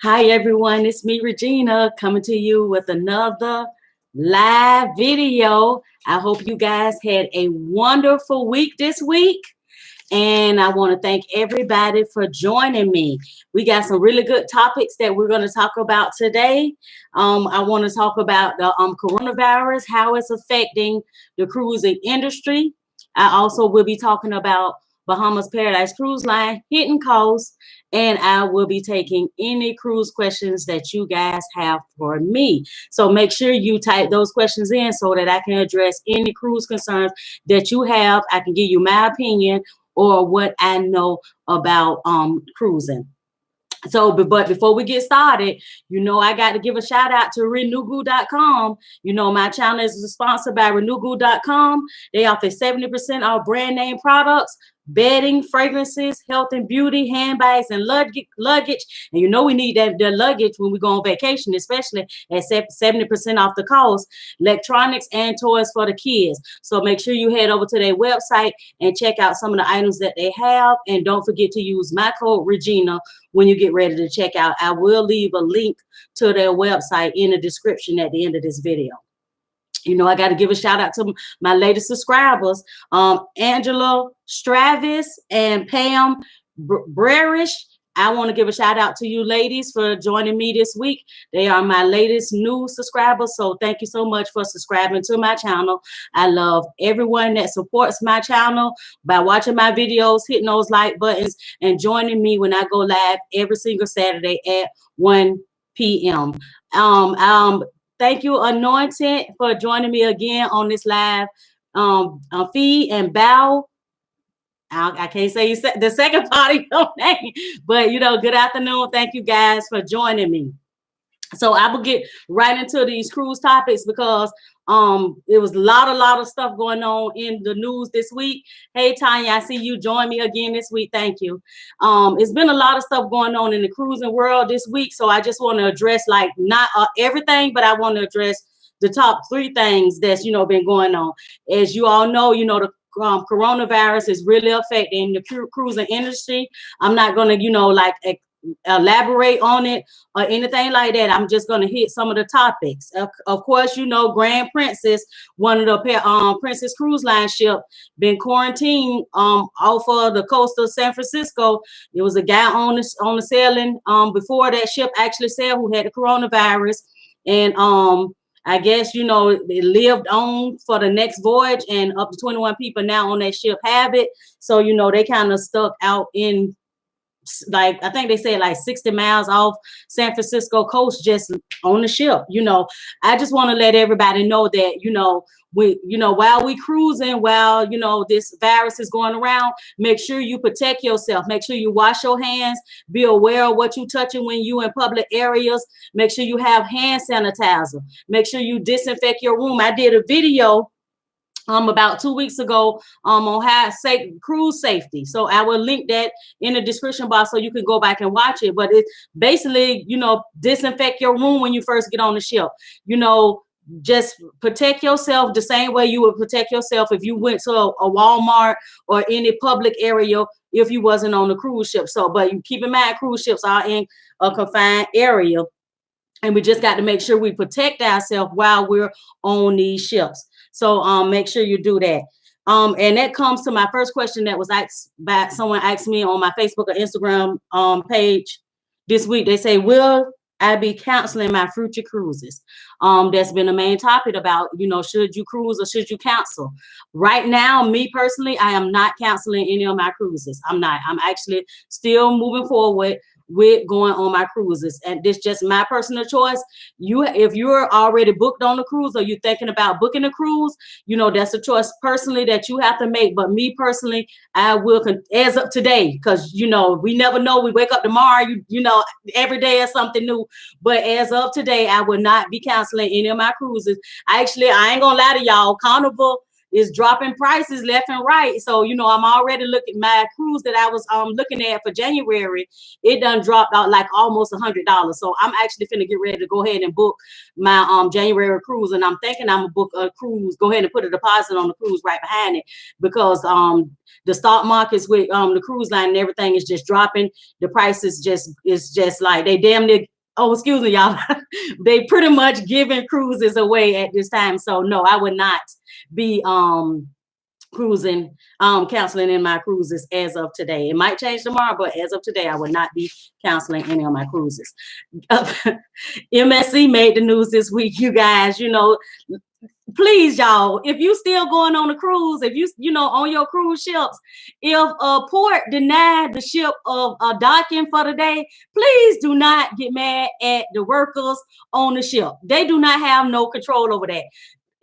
Hi everyone, it's me Regina coming to you with another live video. I hope you guys had a wonderful week this week. And I want to thank everybody for joining me. We got some really good topics that we're going to talk about today. I want to talk about the coronavirus, how it's affecting the cruising industry. I also will be talking about Bahamas Paradise Cruise Line, hidden costs, and I will be taking any cruise questions that you guys have for me. So make sure you type those questions in so that I can address any cruise concerns that you have. I can give you my opinion or what I know about cruising. So, but before we get started, I got to give a shout out to renugu.com. My channel is sponsored by renugu.com. They offer 70% off brand name products, bedding, fragrances, health and beauty, handbags, and luggage. And we need the luggage when we go on vacation, especially at 70% off the cost, electronics and toys for the kids. So make sure you head over to their website and check out some of the items that they have. And don't forget to use my code Regina when you get ready to check out. I will leave a link to their website in the description at the end of this video. I got to give a shout out to my latest subscribers, Angela Stravis and Pam Brerish. I want to give a shout out to you ladies for joining me this week. They are my latest new subscribers. So thank you so much for subscribing to my channel. I love everyone that supports my channel by watching my videos, hitting those like buttons, and joining me when I go live every single Saturday at 1 p.m. Thank you, Anointed, for joining me again on this live feed, and Bow. I can't say the second part of your name, but good afternoon. Thank you guys for joining me. So I will get right into these cruise topics because it was a lot of stuff going on in the news this week. Hey Tanya, I see you join me again this week. Thank you. It's been a lot of stuff going on in the cruising world this week, so I just want to address not everything, but I want to address the top 3 things that's been going on. As you all know, the coronavirus is really affecting the cruising industry. I'm not going to elaborate on it or anything like that. I'm just going to hit some of the topics. Of course, Grand Princess, one of the Princess Cruise Line ship, been quarantined off of the coast of San Francisco. There was a guy on the sailing before that ship actually sailed who had the coronavirus, and I guess, it lived on for the next voyage, and up to 21 people now on that ship have it. So, they kind of stuck out in, I think they said 60 miles off San Francisco coast just on the ship. I just want to let everybody know that, while we cruising, while, this virus is going around, make sure you protect yourself. Make sure you wash your hands. Be aware of what you're touching when you in public areas. Make sure you have hand sanitizer. Make sure you disinfect your room. I did a video about 2 weeks ago on how cruise safety. So I will link that in the description box so you can go back and watch it. But it's basically, disinfect your room when you first get on the ship. Just protect yourself the same way you would protect yourself if you went to a Walmart or any public area if you wasn't on the cruise ship. So, but you keep in mind, cruise ships are in a confined area, and we just got to make sure we protect ourselves while we're on these ships. So make sure you do that. And that comes to my first question that was asked by someone asked me on my Facebook or Instagram page this week. They say, will I be canceling my future cruises? That's been the main topic about, should you cruise or should you cancel? Right now, me personally, I am not canceling any of my cruises. I'm not. I'm actually still moving forward with going on my cruises, and this just my personal choice. If you're already booked on the cruise or you're thinking about booking a cruise, that's a choice personally that you have to make. But me personally, I will, as of today, because we never know, we wake up tomorrow, every day is something new. But as of today, I will not be canceling any of my cruises. I ain't gonna lie to y'all, Carnival is dropping prices left and right. So, you know, I'm already looking my cruise that I was looking at for January. It done dropped out like almost $100. So I'm actually finna get ready to go ahead and book my January cruise. And I'm thinking I'm gonna book a cruise, go ahead and put a deposit on the cruise right behind it, because the stock markets with the cruise line and everything is just dropping. The price is just like they damn near, oh, excuse me, y'all. They pretty much giving cruises away at this time. So no, I would not be cruising, canceling in my cruises as of today. It might change tomorrow, but as of today, I would not be canceling any of my cruises. MSC made the news this week, you guys. You know, please, y'all, if you still going on a cruise, if you know, on your cruise ships, if a port denied the ship of a docking for the day, please do not get mad at the workers on the ship. They do not have no control over that.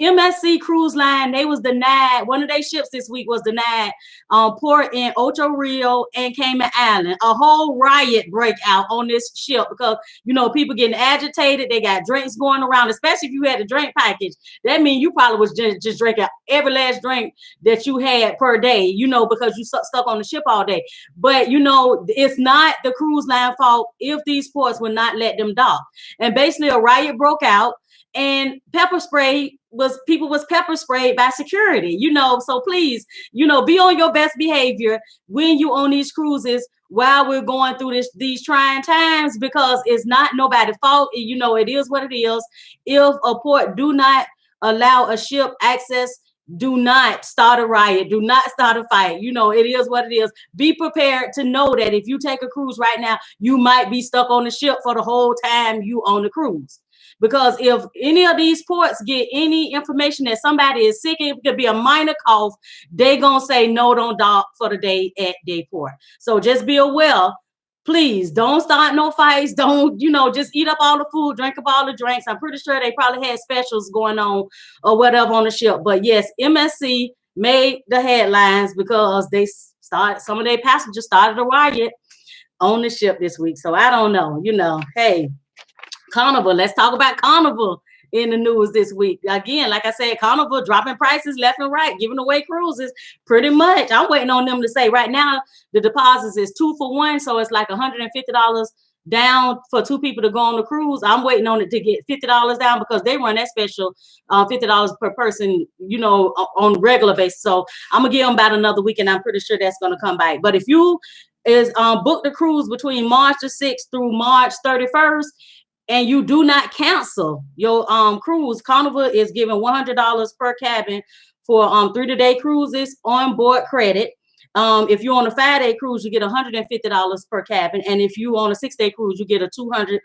MSC Cruise Line, they was denied, one of their ships this week was denied port in Ocho Rio and Cayman Island. A whole riot break out on this ship because, you know, people getting agitated. They got drinks going around, especially if you had the drink package. That means you probably was just drinking every last drink that you had per day, you know, because you stuck on the ship all day. But, you know, it's not the cruise line fault if these ports will not let them dock. And basically a riot broke out. And people was pepper sprayed by security, you know. So please, you know, be on your best behavior when you on these cruises while we're going through these trying times, because it's not nobody's fault. You know, it is what it is. If a port do not allow a ship access, do not start a riot, do not start a fight. You know, it is what it is. Be prepared to know that if you take a cruise right now, you might be stuck on the ship for the whole time you on the cruise. Because if any of these ports get any information that somebody is sick, it could be a minor cough, they gonna say no, don't dock for the day at their port. So just be aware. Please don't start no fights. Don't, you know, just eat up all the food, drink up all the drinks. I'm pretty sure they probably had specials going on or whatever on the ship. But yes, MSC made the headlines because some of their passengers started a riot on the ship this week. So I don't know, you know, hey, Carnival, let's talk about Carnival in the news this week. Again, like I said, Carnival dropping prices left and right, giving away cruises pretty much. I'm waiting on them to say right now the deposits is 2 for 1, so it's like $150 down for 2 people to go on the cruise. I'm waiting on it to get $50 down because they run that special $50 per person, you know, on regular basis. So I'm gonna give them about another week, and I'm pretty sure that's gonna come back. But if you book the cruise between March the 6th through March 31st, and you do not cancel your cruise, Carnival is giving $100 per cabin for 3-day cruises on board credit. If you're on a 5-day cruise, you get $150 per cabin. And if you on a 6-day cruise, you get a $200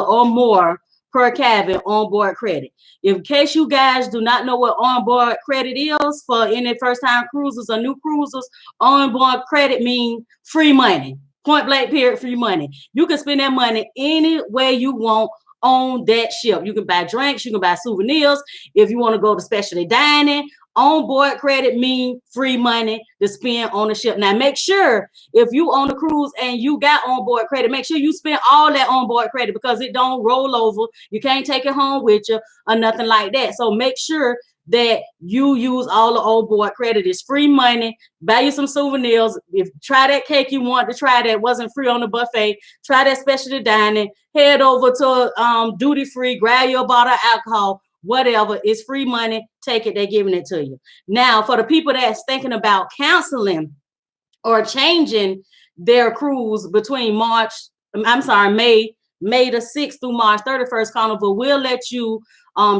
or more per cabin on board credit. In case you guys do not know what on board credit is for any first time cruisers or new cruisers, on board credit means free money. Point blank period, free money. You can spend that money any way you want on that ship. You can buy drinks, you can buy souvenirs. If you want to go to specialty dining, on board credit mean free money to spend on the ship. Now make sure if you on the cruise and you got on board credit, make sure you spend all that on board credit because it don't roll over. You can't take it home with you or nothing like that. So make sure that you use all the on board credit. Is free money. Buy you some souvenirs. If try that cake you want to try that wasn't free on the buffet, try that specialty dining, head over to duty free, grab your bottle of alcohol, whatever. It's free money. Take it, they're giving it to you. Now for the people that's thinking about canceling or changing their cruise between May the 6th through March 31st, Carnival will let you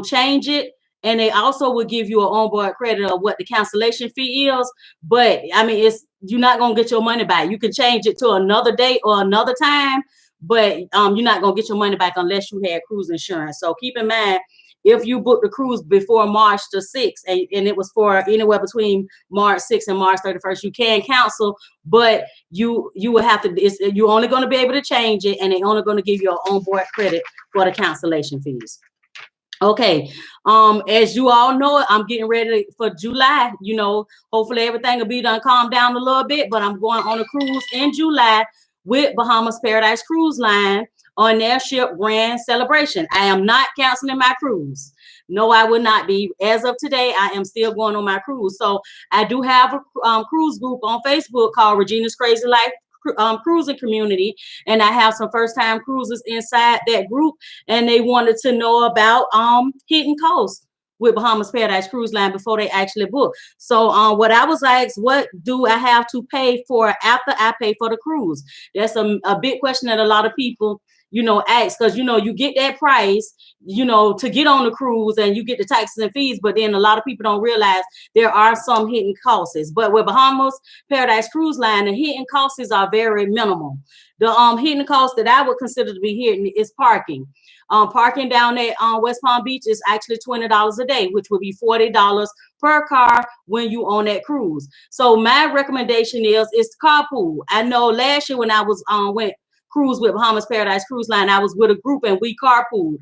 change it. And they also will give you an onboard credit of what the cancellation fee is. But I mean, you're not gonna get your money back. You can change it to another date or another time, but you're not gonna get your money back unless you had cruise insurance. So keep in mind, if you book the cruise before March the 6th, and it was for anywhere between March 6th and March 31st, you can cancel, but you will have to. You're only going to be able to change it, and they're only going to give you an onboard credit for the cancellation fees. Okay, as you all know, I'm getting ready for July. You know, hopefully everything will be done, calm down a little bit, but I'm going on a cruise in July with Bahamas Paradise Cruise Line on their ship Grand Celebration. I am not canceling my cruise. No, I will not be. As of today, I am still going on my cruise. So I do have a cruise group on Facebook called Regina's Crazy Life cruising community, and I have some first time cruisers inside that group, and they wanted to know about hidden costs with Bahamas Paradise Cruise Line before they actually book. So what I was asked, what do I have to pay for after I pay for the cruise? That's a big question that a lot of people ask, because you get that price to get on the cruise, and you get the taxes and fees, but then a lot of people don't realize there are some hidden costs. But with Bahamas Paradise Cruise Line, the hidden costs are very minimal. The hidden cost that I would consider to be hidden is parking. Parking down at West Palm Beach is actually $20 a day, which would be $40 per car when you on that cruise. So my recommendation is carpool. I know last year when I was went cruise with Bahamas Paradise Cruise Line, I was with a group and we carpooled.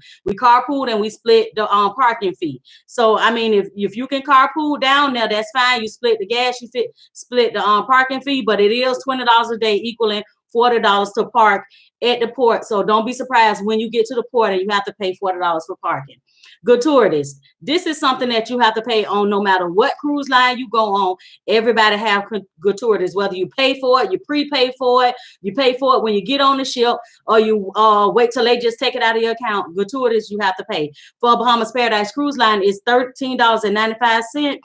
And we split the parking fee. So I mean, if you can carpool down there, that's fine. You split the gas, you split the parking fee, but it is $20 a day, equaling $40 to park at the port. So don't be surprised when you get to the port and you have to pay $40 for parking. Gratuities. This is something that you have to pay on no matter what cruise line you go on. Everybody have gratuities, whether you pay for it, you prepay for it, you pay for it when you get on the ship, or you wait till they just take it out of your account. Gratuities you have to pay. For Bahamas Paradise Cruise Line is $13.95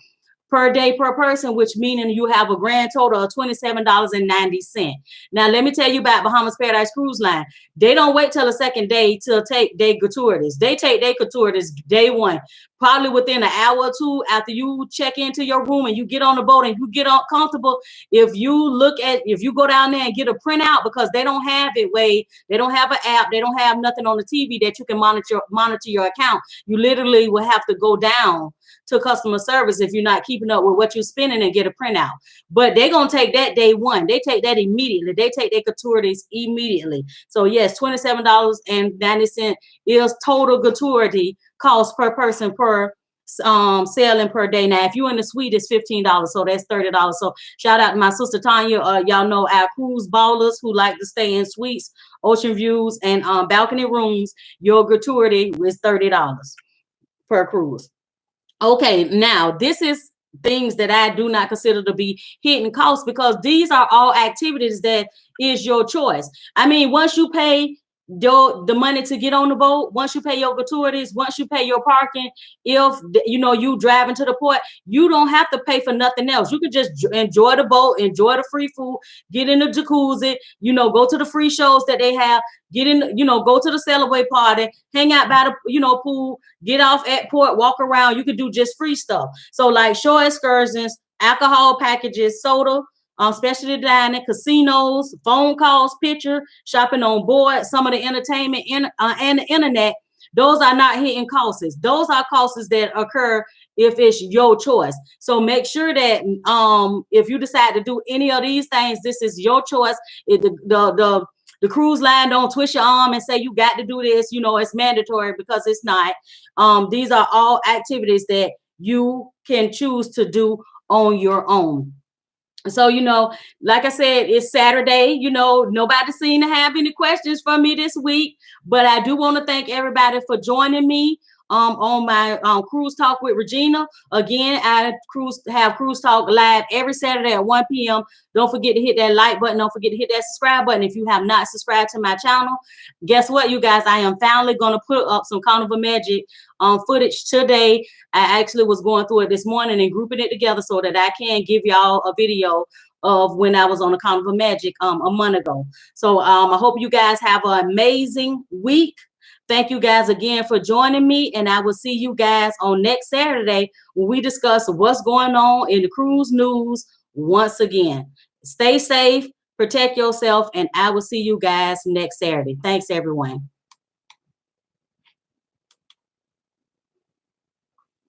per day per person, which meaning you have a grand total of $27.90. Now, let me tell you about Bahamas Paradise Cruise Line. They don't wait till the second day to take their gratuities. They take their gratuities day one, probably within an hour or two after you check into your room and you get on the boat and you get comfortable. If you go down there and get a printout, because they don't have it they don't have an app, they don't have nothing on the TV that you can monitor your account. You literally will have to go down to customer service if you're not keeping up with what you're spending and get a printout. But they're going to take that day one. They take that immediately. They take their gratuities immediately. So yes, $27.90 is total gratuity cost per person per sailing per day. Now, if you're in the suite, it's $15, so that's $30. So shout out to my sister Tanya. Y'all know our cruise ballers who like to stay in suites, ocean views, and balcony rooms. Your gratuity is $30 per cruise. Okay, now this is things that I do not consider to be hidden costs, because these are all activities that is your choice. I mean, once you pay the money to get on the boat, once you pay your gratuities, once you pay your parking, if you driving to the port, you don't have to pay for nothing else. You can just enjoy the boat, enjoy the free food, get in the jacuzzi, go to the free shows that they have, get in, go to the sail away party, hang out by the pool, get off at port, walk around. You can do just free stuff. So like shore excursions, alcohol packages, soda, specialty dining, casinos, phone calls, picture, shopping on board, some of the entertainment and the internet. Those are not hidden costs. Those are costs that occur if it's your choice. So make sure that if you decide to do any of these things, this is your choice. The cruise line don't twist your arm and say you got to do this, it's mandatory, because it's not. These are all activities that you can choose to do on your own. So, like I said, it's Saturday, nobody seemed to have any questions for me this week, but I do want to thank everybody for joining me on my Cruise Talk with Regina. Again, I have Cruise Talk live every Saturday at 1 p.m. Don't forget to hit that like button. Don't forget to hit that subscribe button. If you have not subscribed to my channel, guess what, you guys? I am finally going to put up some Carnival Magic footage today. I actually was going through it this morning and grouping it together so that I can give y'all a video of when I was on the Carnival Magic a month ago. So I hope you guys have an amazing week. Thank you guys again for joining me, and I will see you guys on next Saturday when we discuss what's going on in the cruise news once again. Stay safe, protect yourself, and I will see you guys next Saturday. Thanks, everyone.